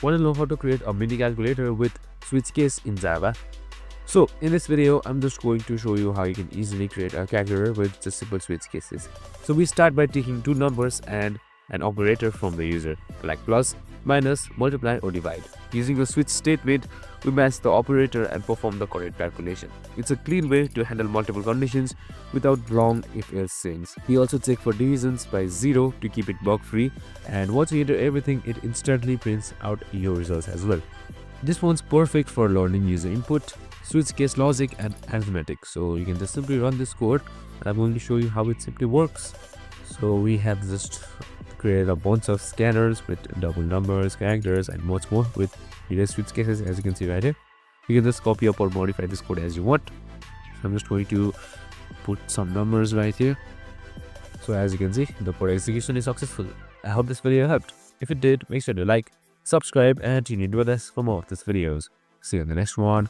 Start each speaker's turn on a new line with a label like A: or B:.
A: Want to know how to create a mini calculator with switch case in Java? So in this video, I'm just going to show you how you can easily create a calculator with just simple switch cases. So we start by taking two numbers and an operator from the user, like plus, minus, multiply or divide. Using the switch statement, we match the operator and perform the correct calculation. It's a clean way to handle multiple conditions without long if-else strings. We also check for divisions by 0 to keep it bug free, and once you enter everything, it instantly prints out your results as well. This one's perfect for learning user input, switch case logic and arithmetic. So you can just simply run this code and I'm going to show you how it simply works. So we have just created a bunch of scanners with double numbers, characters and much more with various switch cases, as you can see right here. You can just copy up or modify this code as you want. So I'm just going to put some numbers right here. So as you can see, the code execution is successful. I hope this video helped. If it did, make sure to like, subscribe and tune in with us for more of these videos. See you in the next one.